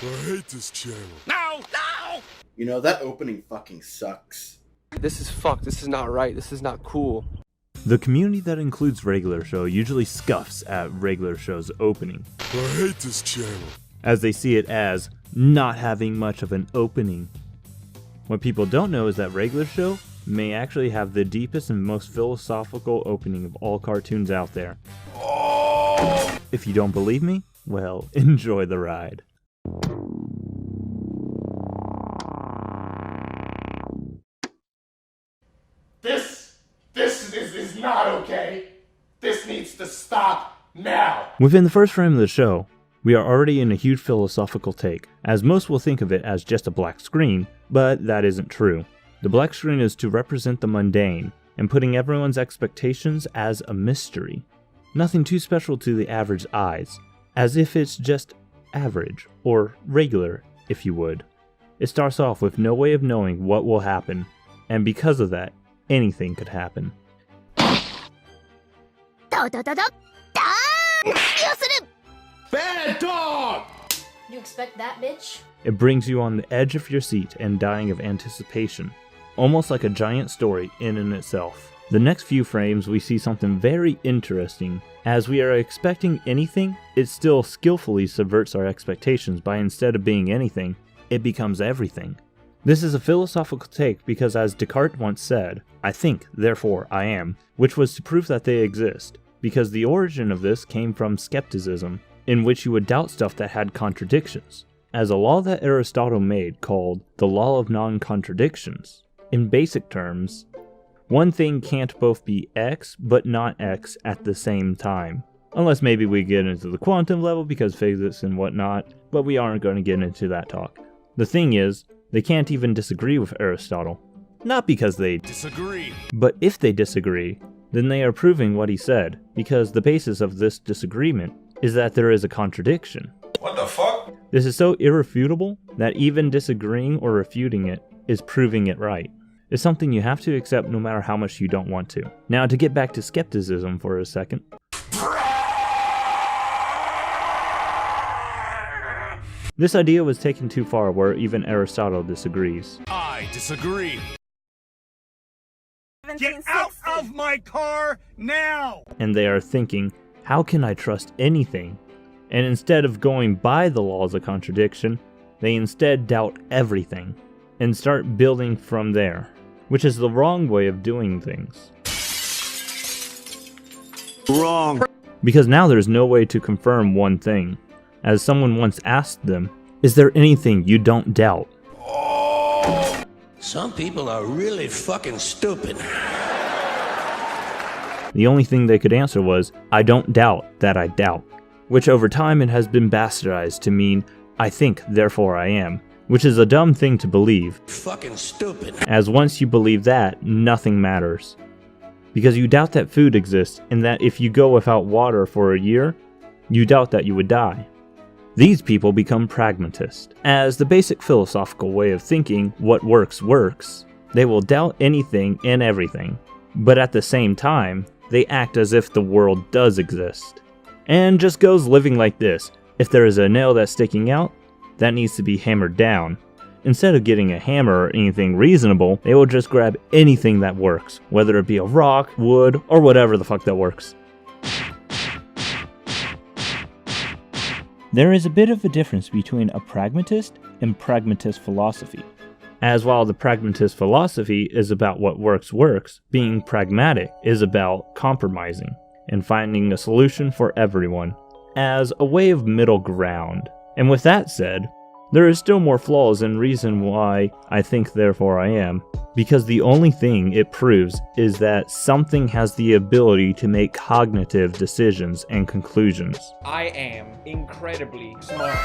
I hate this channel. No! No! You know, that opening fucking sucks. This is fucked. This is not right. This is not cool. The community that includes Regular Show usually scoffs at Regular Show's opening, I hate this channel. as they see it as not having much of an opening. What people don't know is that Regular Show may actually have the deepest and most philosophical opening of all cartoons out there. Oh! If you don't believe me, well, enjoy the ride. This is not okay. This needs to stop now. Within the first frame of the show, we are already in a huge philosophical take, as most will think of it as just a black screen, but that isn't true. The black screen is to represent the mundane, and putting everyone's expectations as a mystery. Nothing too special to the average eyes, as if it's just average, or regular, if you would. It starts off with no way of knowing what will happen, and because of that, anything could happen. Bad dog! You expect that, bitch? It brings you on the edge of your seat and dying of anticipation, almost like a giant story in and itself. The next few frames we see something very interesting. As we are expecting anything, it still skillfully subverts our expectations by instead of being anything, it becomes everything. This is a philosophical take because, as Descartes once said, I think, therefore I am, which was to prove that they exist, because the origin of this came from skepticism, in which you would doubt stuff that had contradictions, as a law that Aristotle made called the law of non-contradictions. In basic terms, one thing can't both be X but not X at the same time. Unless maybe we get into the quantum level because physics and whatnot, but we aren't going to get into that talk. The thing is, they can't even disagree with Aristotle. Not because they Disagree. but if they disagree, then they are proving what he said, because the basis of this disagreement is that there is a contradiction. What the fuck? This is so irrefutable that even disagreeing or refuting it is proving it right. It's something you have to accept no matter how much you don't want to. Now, to get back to skepticism for a second. This idea was taken too far where even Aristotle disagrees. I disagree. Get out of my car now! And they are thinking, how can I trust anything? And instead of going by the laws of contradiction, they instead doubt everything and start building from there, which is the wrong way of doing things. Wrong. Because now there's no way to confirm one thing. As someone once asked them, is there anything you don't doubt? Oh. Some people are really fucking stupid. The only thing they could answer was, I don't doubt that I doubt. Which over time it has been bastardized to mean, I think, therefore I am. Which is a dumb thing to believe. Fucking stupid. As once you believe that, nothing matters. Because you doubt that food exists, and that if you go without water for a year, you doubt that you would die. These people become pragmatists. As the basic philosophical way of thinking, what works works, they will doubt anything and everything. But at the same time, they act as if the world does exist. And just goes living like this. If there is a nail that's sticking out, that needs to be hammered down. Instead of getting a hammer or anything reasonable, they will just grab anything that works, whether it be a rock, wood, or whatever the fuck that works. There is a bit of a difference between a pragmatist and pragmatist philosophy. As while the pragmatist philosophy is about what works, being pragmatic is about compromising and finding a solution for everyone as a way of middle ground. And with that said, there is still more flaws and reason why I think therefore I am, because the only thing it proves is that something has the ability to make cognitive decisions and conclusions. I am incredibly smart.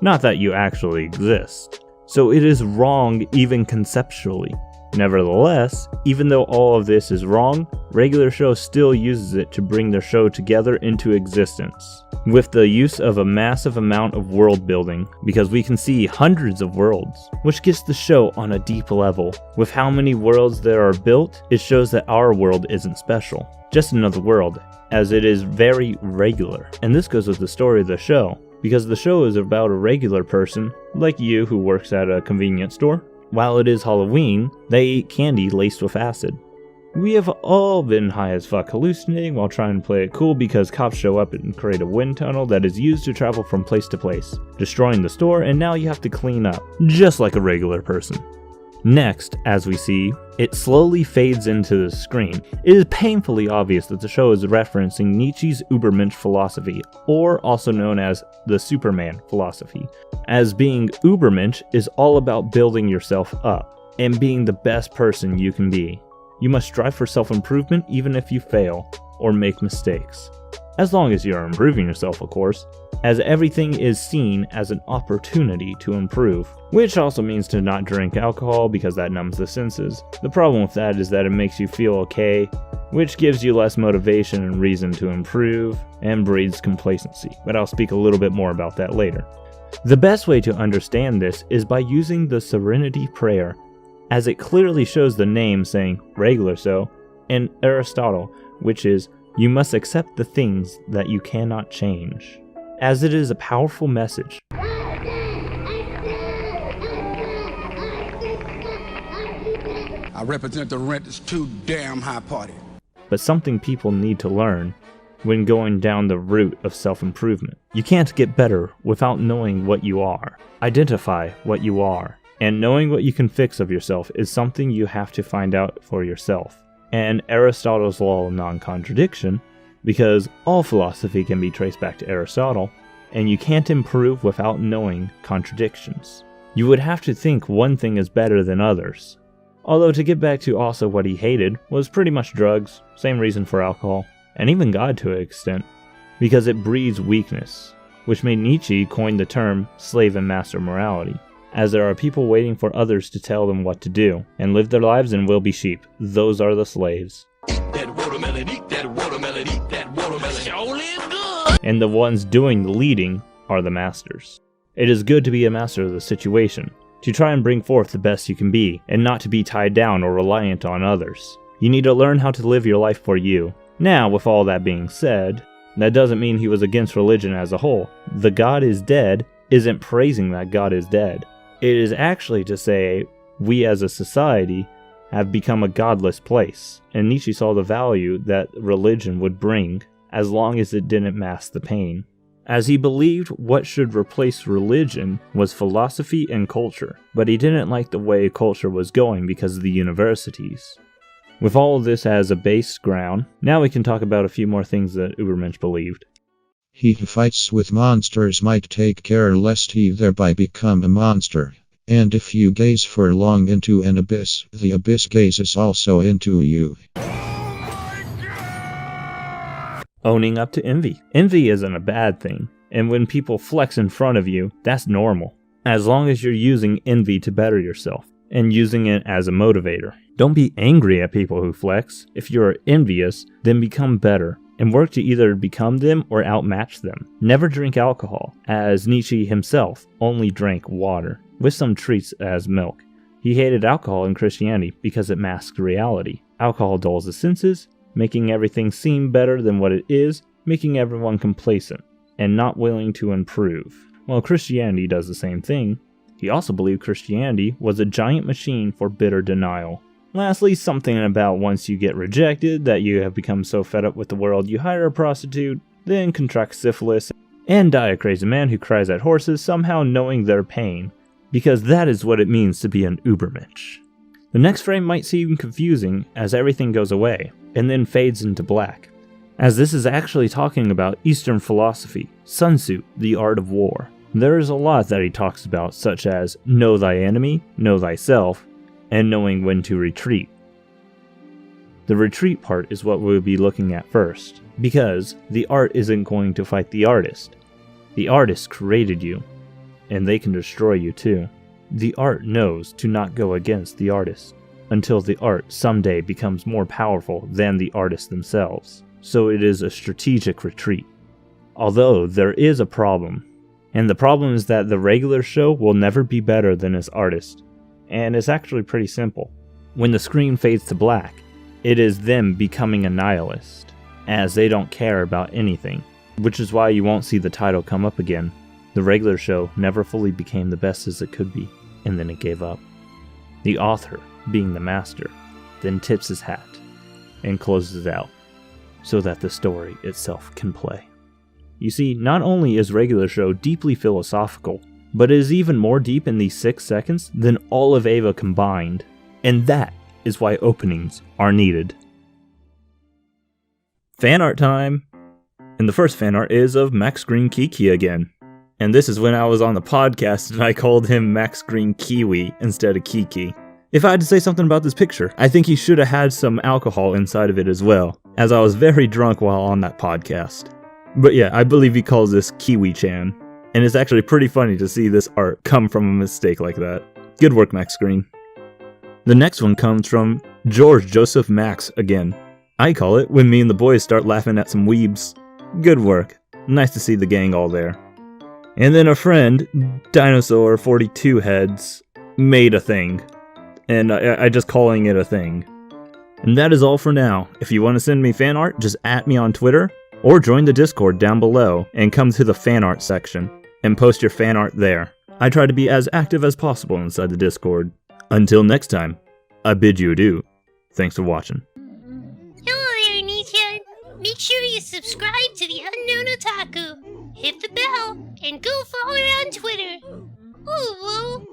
Not that you actually exist. So it is wrong even conceptually. Nevertheless, even though all of this is wrong, Regular Show still uses it to bring their show together into existence, with the use of a massive amount of world building, because we can see hundreds of worlds, which gets the show on a deep level. With how many worlds there are built, it shows that our world isn't special, just another world, as it is very regular. And this goes with the story of the show, because the show is about a regular person, like you, who works at a convenience store. While it is Halloween, they eat candy laced with acid. We have all been high as fuck hallucinating while trying to play it cool because cops show up and create a wind tunnel that is used to travel from place to place, destroying the store, and now you have to clean up, just like a regular person. Next, as we see, it slowly fades into the screen. It is painfully obvious that the show is referencing Nietzsche's Übermensch philosophy, or also known as the Superman philosophy, as being Übermensch is all about building yourself up and being the best person you can be. You must strive for self-improvement even if you fail or make mistakes. As long as you are improving yourself, of course, as everything is seen as an opportunity to improve, which also means to not drink alcohol because that numbs the senses. The problem with that is that it makes you feel okay, which gives you less motivation and reason to improve, and breeds complacency, but I'll speak a little bit more about that later. The best way to understand this is by using the Serenity Prayer, as it clearly shows the name saying regular so, and Aristotle, which is, you must accept the things that you cannot change, as it is a powerful message. I represent the rent is too damn high party. But something people need to learn when going down the route of self-improvement. You can't get better without knowing what you are. Identify what you are. And knowing what you can fix of yourself is something you have to find out for yourself. And Aristotle's law of non-contradiction, because all philosophy can be traced back to Aristotle, and you can't improve without knowing contradictions. You would have to think one thing is better than others. Although to get back to also what he hated was pretty much drugs, same reason for alcohol, and even God to an extent, because it breeds weakness, which made Nietzsche coin the term slave and master morality, as there are people waiting for others to tell them what to do, and live their lives and will be sheep. Those are the slaves. That watermelon, eat that watermelon, eat that watermelon. Surely good. And the ones doing the leading are the masters. It is good to be a master of the situation, to try and bring forth the best you can be, and not to be tied down or reliant on others. You need to learn how to live your life for you. Now, with all that being said, that doesn't mean he was against religion as a whole. The God is dead isn't praising that God is dead. It is actually to say, we as a society have become a godless place, and Nietzsche saw the value that religion would bring as long as it didn't mask the pain. As he believed what should replace religion was philosophy and culture, but he didn't like the way culture was going because of the universities. With all of this as a base ground, now we can talk about a few more things that Übermensch believed. He who fights with monsters might take care lest he thereby become a monster. And if you gaze for long into an abyss, the abyss gazes also into you. Owning up to envy. Envy isn't a bad thing, and when people flex in front of you, that's normal, as long as you're using envy to better yourself, and using it as a motivator. Don't be angry at people who flex. If you're envious, then become better, and work to either become them or outmatch them. Never drink alcohol, as Nietzsche himself only drank water, with some treats as milk. He hated alcohol in Christianity because it masks reality. Alcohol dulls the senses, making everything seem better than what it is, making everyone complacent, and not willing to improve. While Christianity does the same thing, he also believed Christianity was a giant machine for bitter denial. Lastly, something about once you get rejected, that you have become so fed up with the world you hire a prostitute, then contract syphilis, and die a crazy man who cries at horses, somehow knowing their pain, because that is what it means to be an Übermensch. The next frame might seem confusing as everything goes away, and then fades into black, as this is actually talking about Eastern philosophy, Sun Tzu, the art of war. There is a lot that he talks about, such as know thy enemy, know thyself, and knowing when to retreat. The retreat part is what we'll be looking at first, because the art isn't going to fight the artist. The artist created you, and they can destroy you too. The art knows to not go against the artist, until the art someday becomes more powerful than the artists themselves. So it is a strategic retreat. Although there is a problem, and the problem is that the regular show will never be better than its artist. And it's actually pretty simple. When the screen fades to black, it is them becoming a nihilist. as they don't care about anything, which is why you won't see the title come up again. The regular show never fully became the best as it could be, and then it gave up. The author, being the master, then tips his hat and closes it out so that the story itself can play. You see, not only is regular show deeply philosophical, but it is even more deep in these 6 seconds than all of Ava combined, and that is why openings are needed. Fan art time! And the first fan art is of MaxGreenKiKi again. And this is when I was on the podcast and I called him MaxGreenKiwi instead of Kiki. If I had to say something about this picture, I think he should have had some alcohol inside of it as well, as I was very drunk while on that podcast. But yeah, I believe he calls this Kiwi-chan, and it's actually pretty funny to see this art come from a mistake like that. Good work, MaxGreen. The next one comes from JosephMac again. I call it when me and the boys start laughing at some weebs. Good work. Nice to see the gang all there. And then a friend, Dinosaur42 Heads, made a thing. And I just calling it a thing. And that is all for now. If you want to send me fan art, just @ me on Twitter, or join the Discord down below and come to the fan art section and post your fan art there. I try to be as active as possible inside the Discord. Until next time, I bid you adieu. Thanks for watching. Hello there, Nisha. Make sure you subscribe to the Unknown Otaku, hit the bell, and go follow her on Twitter. Ooh.